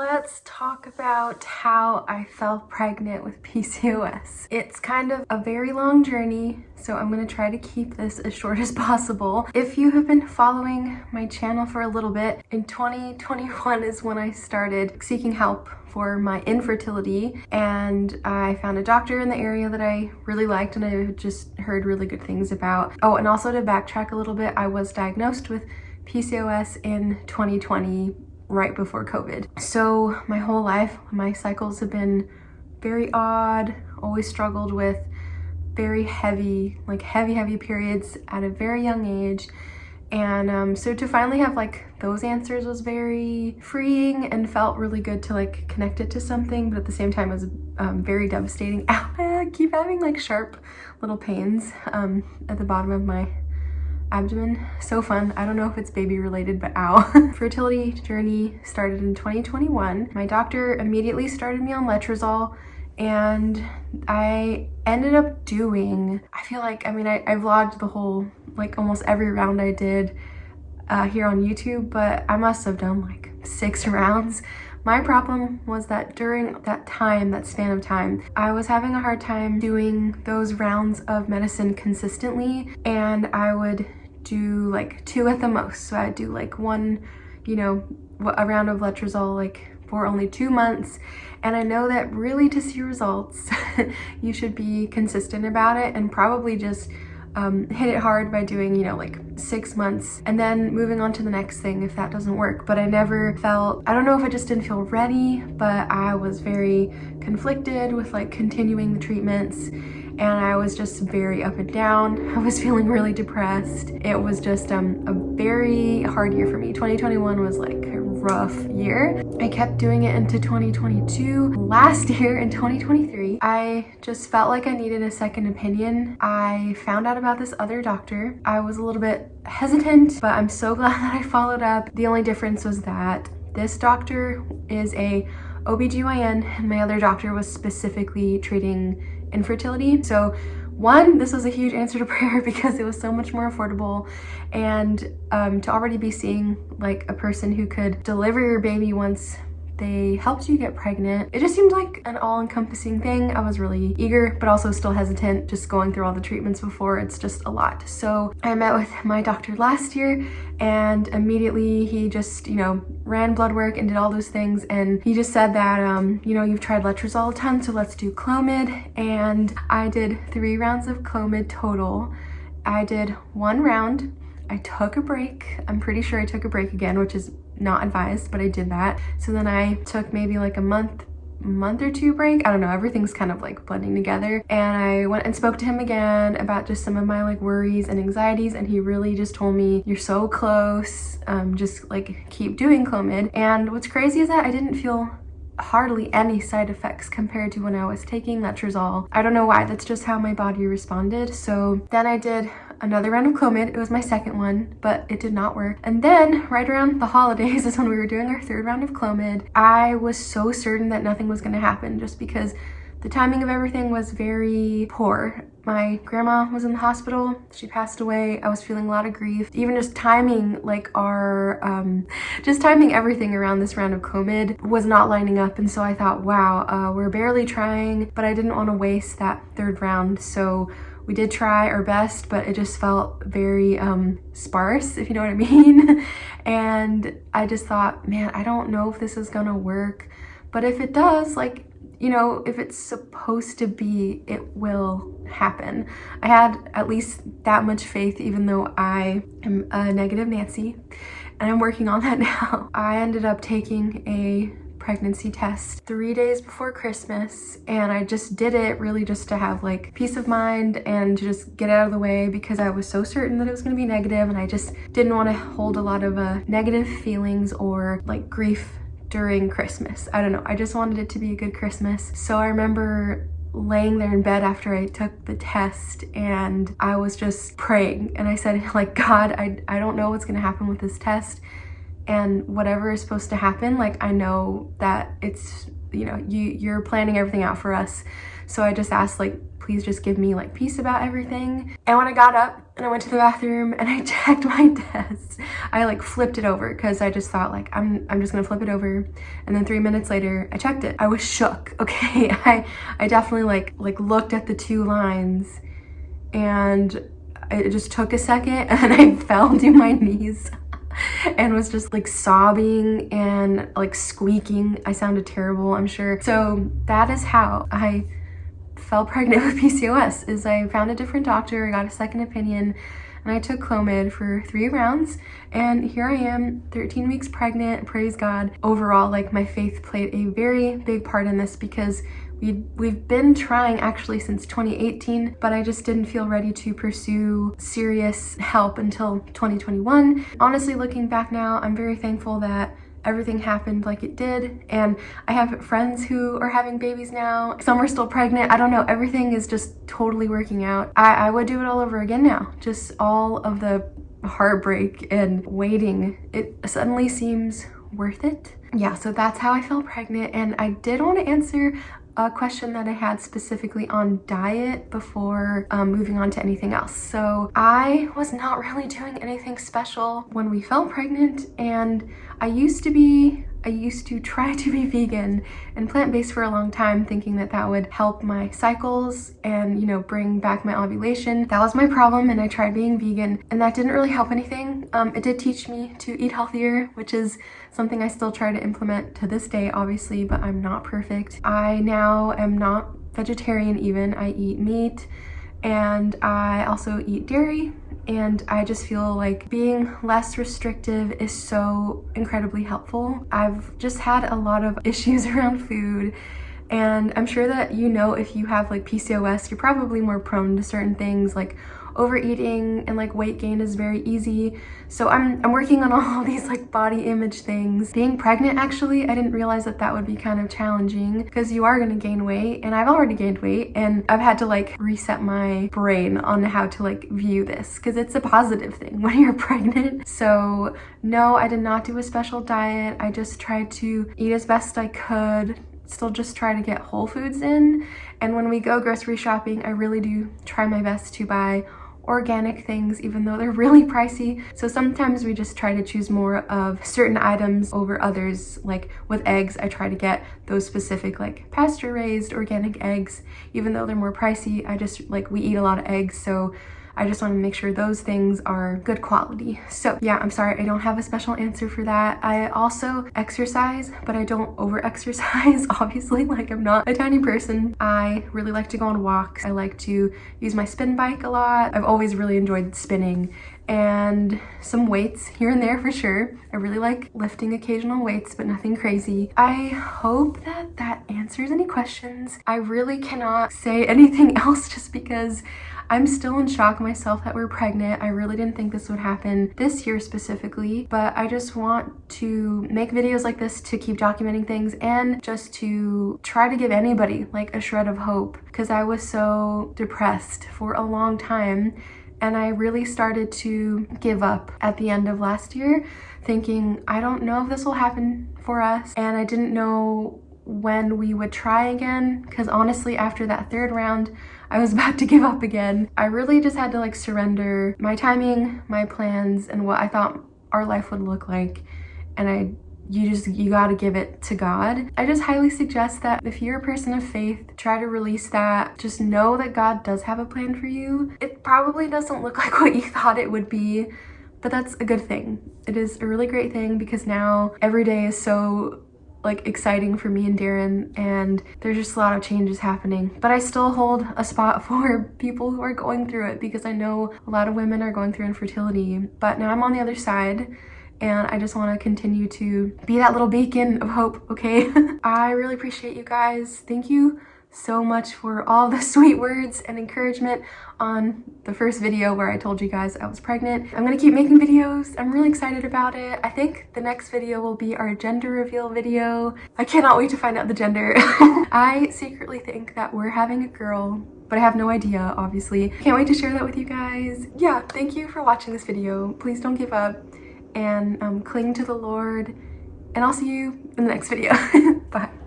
let's talk about how I fell pregnant with PCOS. It's kind of a very long journey, so I'm gonna try to keep this as short as possible. If you have been following my channel for a little bit, in 2021 is when I started seeking help for my infertility, and I found a doctor in the area that I really liked and I just heard really good things about. Oh, and also to backtrack a little bit, I was diagnosed with PCOS in 2020, right before COVID. So my whole life, my cycles have been very odd, always struggled with very heavy periods at a very young age. And so to finally have like those answers was very freeing and felt really good to like connect it to something, but at the same time it was very devastating. Ow, I keep having like sharp little pains at the bottom of my abdomen. So fun. I don't know if it's baby related, but ow. Fertility journey started in 2021. My doctor immediately started me on letrozole, and I ended up doing, I feel like, I vlogged the whole, like almost every round I did here on YouTube, but I must have done like 6 rounds. My problem was that during that span of time, I was having a hard time doing those rounds of medicine consistently, and I would do like 2 at the most. So I'd do like 1, a round of letrozole like for only 2 months. And I know that really to see results, you should be consistent about it and probably just hit it hard by doing, like 6 months and then moving on to the next thing if that doesn't work. But I never felt, I don't know if I just didn't feel ready, but I was very conflicted with like continuing the treatments, and I was just very up and down. I was feeling really depressed. It was just a very hard year for me. 2021 was like a rough year. I kept doing it into 2022. Last year in 2023, I just felt like I needed a second opinion. I found out about this other doctor. I was a little bit hesitant, but I'm so glad that I followed up. The only difference was that this doctor is a OBGYN and my other doctor was specifically treating infertility. So one, this was a huge answer to prayer because it was so much more affordable, and to already be seeing like a person who could deliver your baby once they helped you get pregnant, it just seemed like an all-encompassing thing. I was really eager, but also still hesitant, just going through all the treatments before. It's just a lot. So I met with my doctor last year, and immediately he just, ran blood work and did all those things. And he just said that, you've tried letrozole a ton, so let's do clomid. And I did 3 rounds of clomid total. I did 1 round. I took a break. I'm pretty sure I took a break again, which is not advised, but I did that. So then I took maybe like a month or 2 break. I don't know, everything's kind of like blending together. And I went and spoke to him again about just some of my like worries and anxieties, and he really just told me, you're so close, just like keep doing clomid. And what's crazy is that I didn't feel hardly any side effects compared to when I was taking letrozole. I don't know why, that's just how my body responded. So then I did another round of clomid. It was my second one, but it did not work. And then right around the holidays is when we were doing our 3rd round of clomid. I was so certain that nothing was going to happen just because the timing of everything was very poor. My grandma was in the hospital. She passed away. I was feeling a lot of grief. Even just timing like just timing everything around this round of clomid was not lining up. And so I thought, wow, we're barely trying, but I didn't want to waste that 3rd round. So we did try our best, but it just felt very sparse, if you know what I mean. And I just thought, man, I don't know if this is gonna work, but if it does, like, if it's supposed to be, it will happen. I had at least that much faith, even though I am a negative Nancy, and I'm working on that now. I ended up taking a pregnancy test 3 days before Christmas, and I just did it really just to have like peace of mind and to just get out of the way, because I was so certain that it was going to be negative, and I just didn't want to hold a lot of negative feelings or like grief during Christmas. I don't know, I just wanted it to be a good Christmas. So I remember laying there in bed after I took the test, and I was just praying, and I said like, God, I don't know what's going to happen with this test, and whatever is supposed to happen, like I know that it's you know, you're planning everything out for us. So I just asked, like, please just give me like peace about everything. And when I got up and I went to the bathroom and I checked my desk, I like flipped it over because I just thought like, I'm just gonna flip it over. And then 3 minutes later, I checked it. I was shook, okay? I definitely like looked at the 2 lines, and it just took a second, and I fell to my knees and was just like sobbing and like squeaking. I sounded terrible, I'm sure. So that is how I fell pregnant with PCOS, is I found a different doctor, I got a second opinion, and I took clomid for 3 rounds, and here I am, 13 weeks pregnant, praise God. Overall, like, my faith played a very big part in this, because we've been trying actually since 2018, but I just didn't feel ready to pursue serious help until 2021. Honestly, looking back now, I'm very thankful that everything happened like it did, and I have friends who are having babies now. Some are still pregnant. I don't know, everything is just totally working out. I would do it all over again now. Just all of the heartbreak and waiting, it suddenly seems worth it. Yeah, so that's how I fell pregnant, and I did want to answer a question that I had specifically on diet before moving on to anything else. So I was not really doing anything special when we fell pregnant, and I used to try to be vegan and plant-based for a long time, thinking that that would help my cycles and, you know, bring back my ovulation. That was my problem, and I tried being vegan, and that didn't really help anything. It did teach me to eat healthier, which is something I still try to implement to this day, obviously, but I'm not perfect. I now am not vegetarian even. I eat meat, and I also eat dairy, and I just feel like being less restrictive is so incredibly helpful. I've just had a lot of issues around food, and I'm sure that, you know, if you have like PCOS, you're probably more prone to certain things like overeating, and like weight gain is very easy. So I'm working on all these like body image things. Being pregnant, actually, I didn't realize that that would be kind of challenging, because you are going to gain weight, and I've already gained weight, and I've had to like reset my brain on how to like view this, because it's a positive thing when you're pregnant. So no, I did not do a special diet. I just tried to eat as best I could, still just try to get whole foods in. And when we go grocery shopping, I really do try my best to buy organic things, even though they're really pricey. So sometimes we just try to choose more of certain items over others. Like with eggs, I try to get those specific like pasture raised organic eggs, even though they're more pricey. I just like, we eat a lot of eggs, so I just want to make sure those things are good quality. So yeah, I'm sorry, I don't have a special answer for that. I also exercise, but I don't over exercise, obviously. Like, I'm not a tiny person. I really like to go on walks. I like to use my spin bike a lot. I've always really enjoyed spinning, and some weights here and there for sure. I really like lifting occasional weights, but nothing crazy. I hope that that answers any questions. I really cannot say anything else, just because I'm still in shock myself that we're pregnant. I really didn't think this would happen this year specifically, but I just want to make videos like this to keep documenting things, and just to try to give anybody like a shred of hope, because I was so depressed for a long time, and I really started to give up at the end of last year, thinking, I don't know if this will happen for us, and I didn't know when we would try again, because honestly, after that 3rd round, I was about to give up again. I really just had to like surrender my timing, my plans, and what I thought our life would look like, and you gotta give it to God. I just highly suggest that if you're a person of faith, try to release that. Just know that God does have a plan for you. It probably doesn't look like what you thought it would be, but that's a good thing. It is a really great thing, because now every day is so like exciting for me and Darren, and there's just a lot of changes happening. But I still hold a spot for people who are going through it, because I know a lot of women are going through infertility. But now I'm on the other side, and I just want to continue to be that little beacon of hope, okay? I really appreciate you guys. Thank you so much for all the sweet words and encouragement on the first video where I told you guys I was pregnant. I'm gonna keep making videos. I'm really excited about it. I think the next video will be our gender reveal video. I cannot wait to find out the gender. I secretly think that we're having a girl, but I have no idea, obviously. Can't wait to share that with you guys. Yeah, thank you for watching this video. Please don't give up, and cling to the Lord, and I'll see you in the next video. Bye.